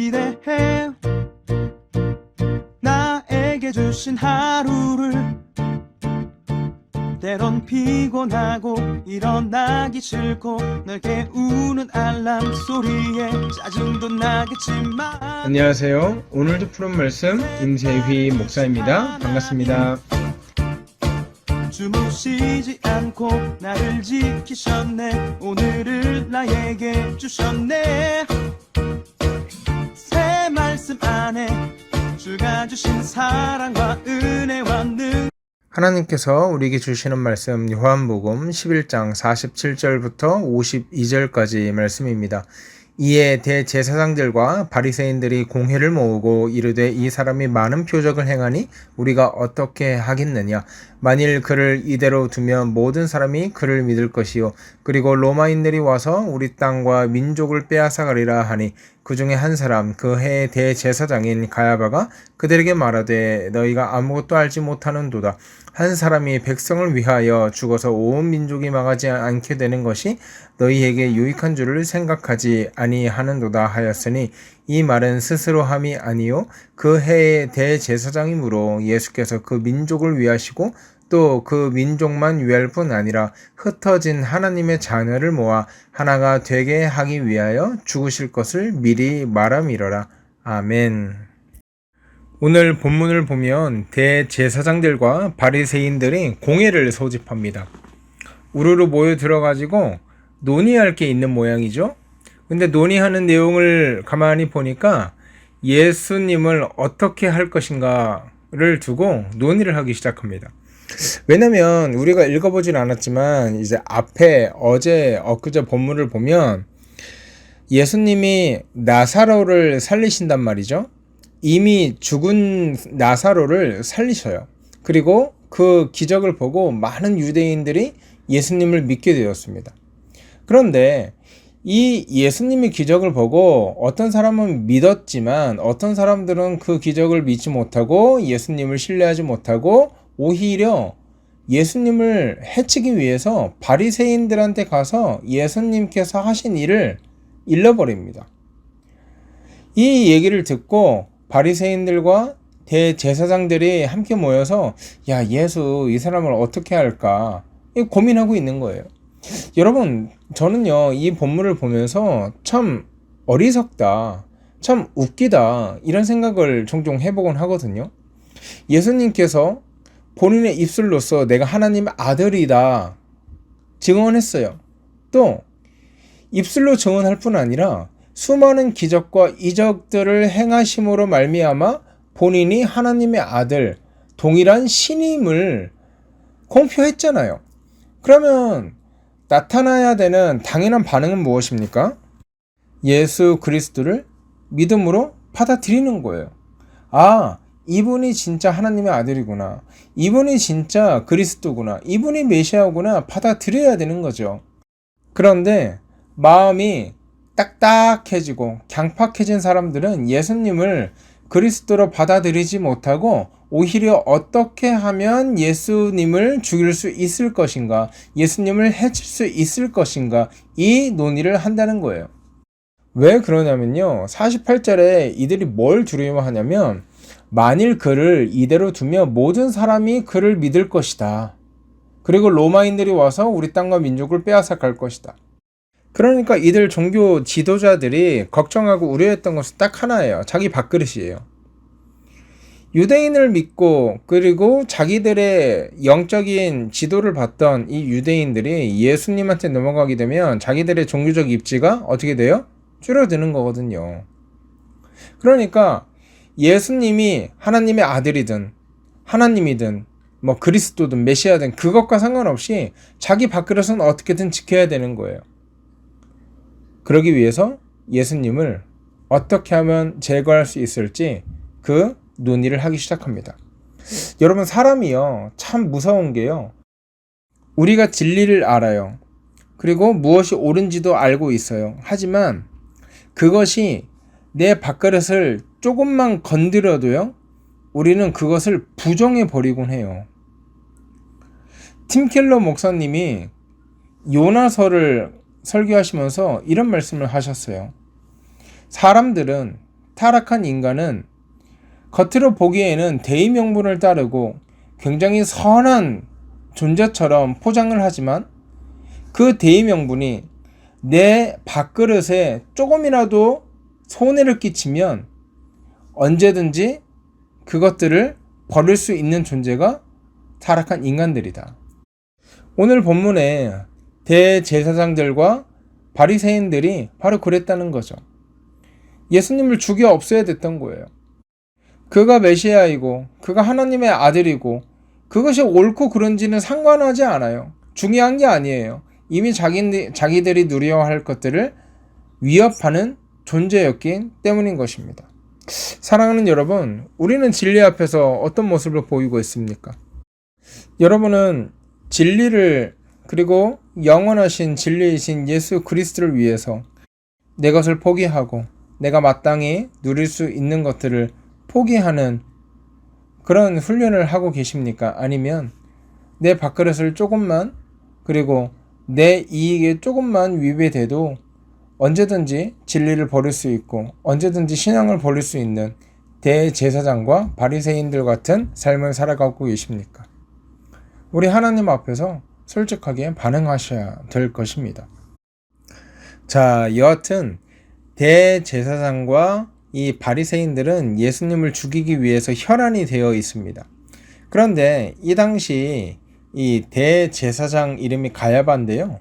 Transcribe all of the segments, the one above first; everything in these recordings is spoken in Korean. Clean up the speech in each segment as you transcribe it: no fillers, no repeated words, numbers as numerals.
기대해 나에게 주신 하루를. 때론 피곤하고 일어나기 싫고 널 깨우는 알람 소리에 짜증도 나겠지만. 안녕하세요. 오늘도 푸른 말씀 임세휘 목사입니다. 반갑습니다. 주무시지 않고 나를 지키셨네. 오늘을 나에게 주셨네. 새 말씀 안에 주가 주신 사랑과 은혜와 능. 하나님께서 우리에게 주시는 말씀 요한복음 11장 47절부터 52절까지 말씀입니다. 이에 대제사장들과 바리새인들이 공회를 모으고 이르되 이 사람이 많은 표적을 행하니 우리가 어떻게 하겠느냐. 만일 그를 이대로 두면 모든 사람이 그를 믿을 것이요 그리고 로마인들이 와서 우리 땅과 민족을 빼앗아가리라 하니 그 중에 한 사람 그 해의 대제사장인 가야바가 그들에게 말하되 너희가 아무것도 알지 못하는도다. 한 사람이 백성을 위하여 죽어서 온 민족이 망하지 않게 되는 것이 너희에게 유익한 줄을 생각하지 아니하는도다 하였으니 이 말은 스스로 함이 아니요 그 해의 대제사장이므로 예수께서 그 민족을 위하시고 또 그 민족만 위할 뿐 아니라 흩어진 하나님의 자녀를 모아 하나가 되게 하기 위하여 죽으실 것을 미리 말함이러라. 아멘. 오늘 본문을 보면 대제사장들과 바리새인들이 공회를 소집합니다. 우르르 모여 들어가지고 논의할 게 있는 모양이죠. 근데 논의하는 내용을 가만히 보니까 예수님을 어떻게 할 것인가를 두고 논의를 하기 시작합니다. 왜냐면 우리가 읽어보진 않았지만 이제 앞에 어제 엊그제 본문을 보면 예수님이 나사로를 살리신단 말이죠. 이미 죽은 나사로를 살리셔요. 그리고 그 기적을 보고 많은 유대인들이 예수님을 믿게 되었습니다. 그런데 이 예수님의 기적을 보고 어떤 사람은 믿었지만 어떤 사람들은 그 기적을 믿지 못하고 예수님을 신뢰하지 못하고 오히려 예수님을 해치기 위해서 바리새인들한테 가서 예수님께서 하신 일을 일러버립니다. 이 얘기를 듣고 바리새인들과 대제사장들이 함께 모여서 야, 예수 이 사람을 어떻게 할까 고민하고 있는 거예요. 여러분, 저는요 이 본문을 보면서 참 어리석다, 참 웃기다 이런 생각을 종종 해보곤 하거든요. 예수님께서 본인의 입술로서 내가 하나님의 아들이다 증언했어요. 또 입술로 증언할 뿐 아니라 수많은 기적과 이적들을 행하심으로 말미암아 본인이 하나님의 아들, 동일한 신임을 공표했잖아요. 그러면 나타나야 되는 당연한 반응은 무엇입니까? 예수 그리스도를 믿음으로 받아들이는 거예요. 아, 이분이 진짜 하나님의 아들이구나. 이분이 진짜 그리스도구나. 이분이 메시아구나 받아들여야 되는 거죠. 그런데 마음이 딱딱해지고 강팍해진 사람들은 예수님을 그리스도로 받아들이지 못하고 오히려 어떻게 하면 예수님을 죽일 수 있을 것인가, 예수님을 해칠 수 있을 것인가 이 논의를 한다는 거예요. 왜 그러냐면요, 48절에 이들이 뭘 두려워하냐면 만일 그를 이대로 두면 모든 사람이 그를 믿을 것이다. 그리고 로마인들이 와서 우리 땅과 민족을 빼앗아 갈 것이다. 그러니까 이들 종교 지도자들이 걱정하고 우려했던 것은 딱 하나예요. 자기 밥그릇이에요. 유대인을 믿고 그리고 자기들의 영적인 지도를 받던 이 유대인들이 예수님한테 넘어가게 되면 자기들의 종교적 입지가 어떻게 돼요? 줄어드는 거거든요. 그러니까 예수님이 하나님의 아들이든 하나님이든 뭐 그리스도든 메시아든 그것과 상관없이 자기 밥그릇은 어떻게든 지켜야 되는 거예요. 그러기 위해서 예수님을 어떻게 하면 제거할 수 있을지 그 논의를 하기 시작합니다. 여러분, 사람이요 참 무서운 게요, 우리가 진리를 알아요. 그리고 무엇이 옳은지도 알고 있어요. 하지만 그것이 내 밥그릇을 조금만 건드려도요 우리는 그것을 부정해 버리곤 해요. 팀 켈러 목사님이 요나서를 설교하시면서 이런 말씀을 하셨어요. 사람들은 타락한 인간은 겉으로 보기에는 대의 명분을 따르고 굉장히 선한 존재처럼 포장을 하지만 그 대의 명분이 내 밥그릇에 조금이라도 손해를 끼치면 언제든지 그것들을 버릴 수 있는 존재가 타락한 인간들이다. 오늘 본문에 대제사장들과 바리새인들이 바로 그랬다는 거죠. 예수님을 죽여 없애야 됐던 거예요. 그가 메시아이고 그가 하나님의 아들이고 그것이 옳고 그른지는 상관하지 않아요. 중요한 게 아니에요. 이미 자기들이 누려야 할 것들을 위협하는 존재였기 때문인 것입니다. 사랑하는 여러분, 우리는 진리 앞에서 어떤 모습을 보이고 있습니까? 여러분은 진리를 그리고 영원하신 진리이신 예수 그리스도를 위해서 내 것을 포기하고 내가 마땅히 누릴 수 있는 것들을 포기하는 그런 훈련을 하고 계십니까? 아니면 내 밥그릇을 조금만 그리고 내 이익에 조금만 위배돼도 언제든지 진리를 버릴 수 있고 언제든지 신앙을 버릴 수 있는 대제사장과 바리새인들 같은 삶을 살아가고 계십니까? 우리 하나님 앞에서 솔직하게 반응하셔야 될 것입니다. 자, 여하튼 대제사장과 이 바리새인들은 예수님을 죽이기 위해서 혈안이 되어 있습니다. 그런데 이 당시 이 대제사장 이름이 가야바인데요.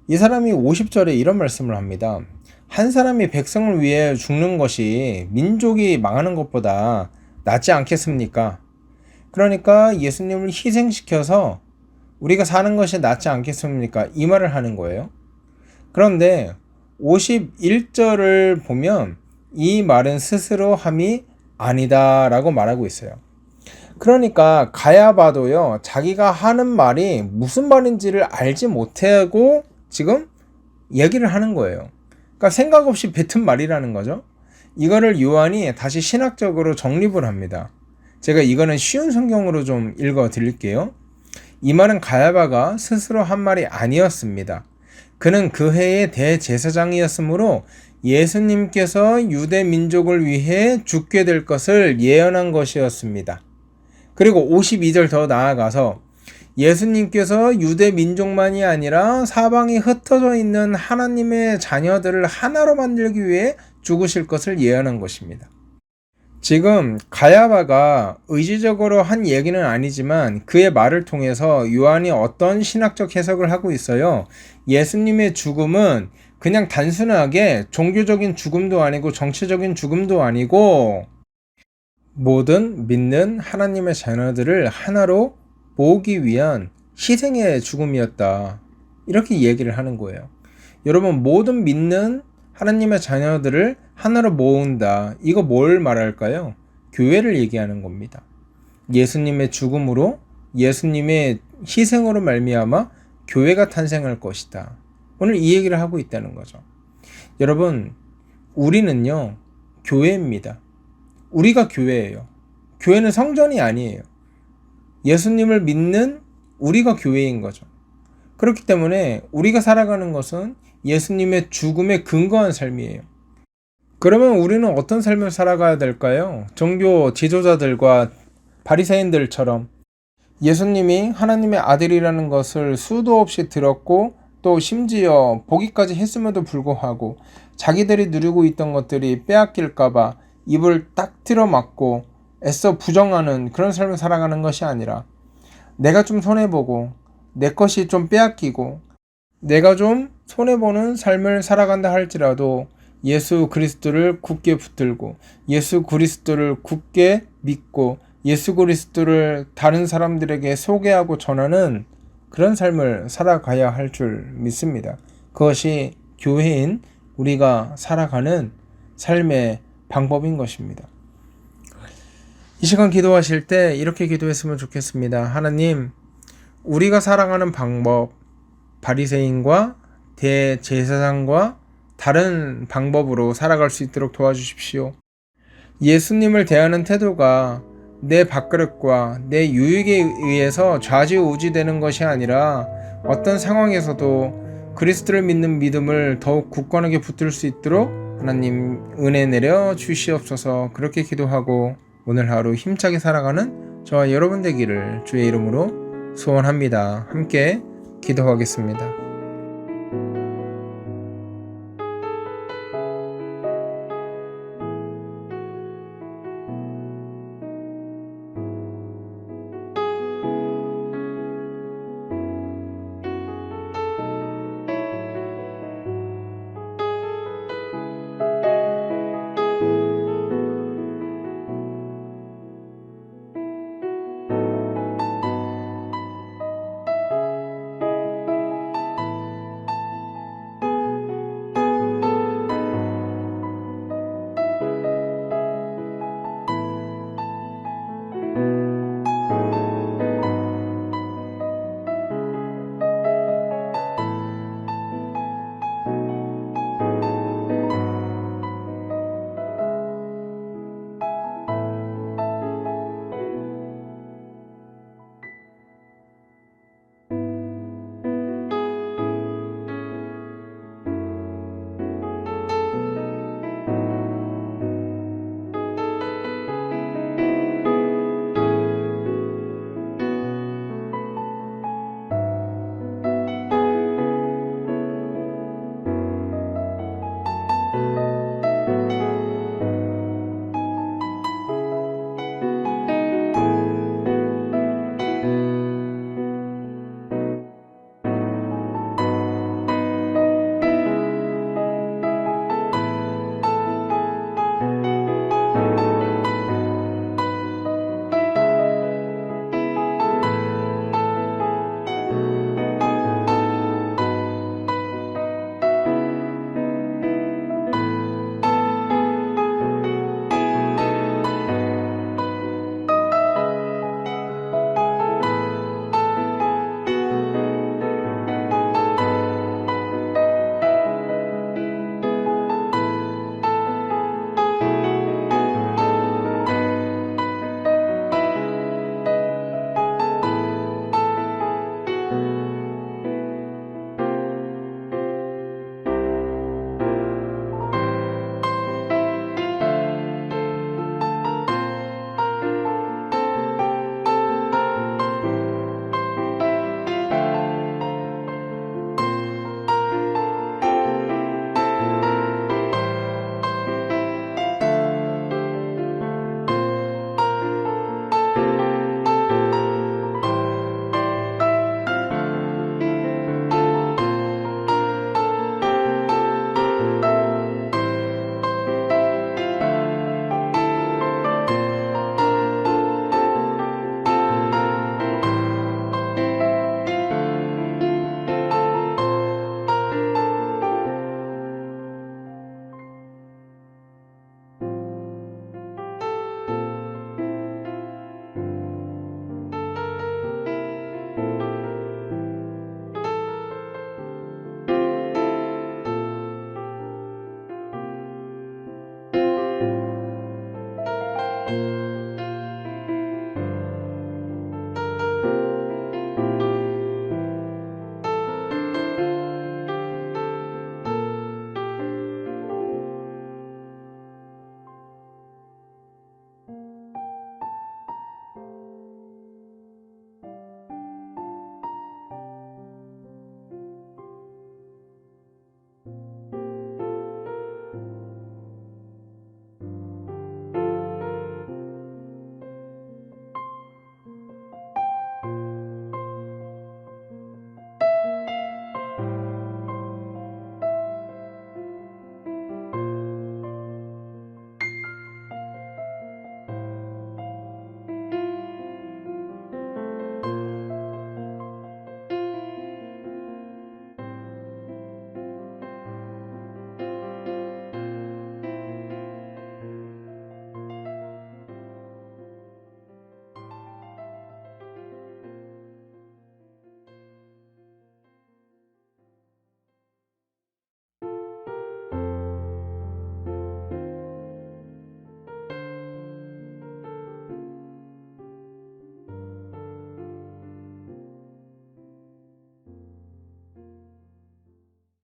이 사람이 50절에 이런 말씀을 합니다. 한 사람이 백성을 위해 죽는 것이 민족이 망하는 것보다 낫지 않겠습니까? 그러니까 예수님을 희생시켜서 우리가 사는 것이 낫지 않겠습니까? 이 말을 하는 거예요. 그런데 51절을 보면 이 말은 스스로 함이 아니다 라고 말하고 있어요. 그러니까 가야바도요, 자기가 하는 말이 무슨 말인지를 알지 못하고 지금 얘기를 하는 거예요. 그러니까 생각 없이 뱉은 말이라는 거죠. 이거를 요한이 다시 신학적으로 정립을 합니다. 제가 이거는 쉬운 성경으로 좀 읽어 드릴게요. 이 말은 가야바가 스스로 한 말이 아니었습니다. 그는 그 해의 대제사장이었으므로 예수님께서 유대 민족을 위해 죽게 될 것을 예언한 것이었습니다. 그리고 52절 더 나아가서 예수님께서 유대 민족만이 아니라 사방에 흩어져 있는 하나님의 자녀들을 하나로 만들기 위해 죽으실 것을 예언한 것입니다. 지금 가야바가 의지적으로 한 얘기는 아니지만 그의 말을 통해서 요한이 어떤 신학적 해석을 하고 있어요. 예수님의 죽음은 그냥 단순하게 종교적인 죽음도 아니고 정치적인 죽음도 아니고 모든 믿는 하나님의 자녀들을 하나로 모으기 위한 희생의 죽음이었다. 이렇게 얘기를 하는 거예요. 여러분, 모든 믿는 하나님의 자녀들을 하나로 모은다. 이거 뭘 말할까요? 교회를 얘기하는 겁니다. 예수님의 죽음으로 예수님의 희생으로 말미암아 교회가 탄생할 것이다. 오늘 이 얘기를 하고 있다는 거죠. 여러분, 우리는요, 교회입니다. 우리가 교회예요. 교회는 성전이 아니에요. 예수님을 믿는 우리가 교회인 거죠. 그렇기 때문에 우리가 살아가는 것은 예수님의 죽음에 근거한 삶이에요. 그러면 우리는 어떤 삶을 살아가야 될까요? 종교 지도자들과 바리새인들처럼 예수님이 하나님의 아들이라는 것을 수도 없이 들었고 또 심지어 보기까지 했음에도 불구하고 자기들이 누리고 있던 것들이 빼앗길까봐 입을 딱 틀어막고 애써 부정하는 그런 삶을 살아가는 것이 아니라 내가 좀 손해보고 내 것이 좀 빼앗기고 내가 좀 손해보는 삶을 살아간다 할지라도 예수 그리스도를 굳게 붙들고 예수 그리스도를 굳게 믿고 예수 그리스도를 다른 사람들에게 소개하고 전하는 그런 삶을 살아가야 할 줄 믿습니다. 그것이 교회인 우리가 살아가는 삶의 방법인 것입니다. 이 시간 기도하실 때 이렇게 기도했으면 좋겠습니다. 하나님, 우리가 살아가는 방법, 바리새인과 대제사장과 다른 방법으로 살아갈 수 있도록 도와주십시오. 예수님을 대하는 태도가 내 밥그릇과 내 유익에 의해서 좌지우지되는 것이 아니라 어떤 상황에서도 그리스도를 믿는 믿음을 더욱 굳건하게 붙들 수 있도록 하나님 은혜 내려 주시옵소서. 그렇게 기도하고 오늘 하루 힘차게 살아가는 저와 여러분 되기를 주의 이름으로 소원합니다. 함께 기도하겠습니다.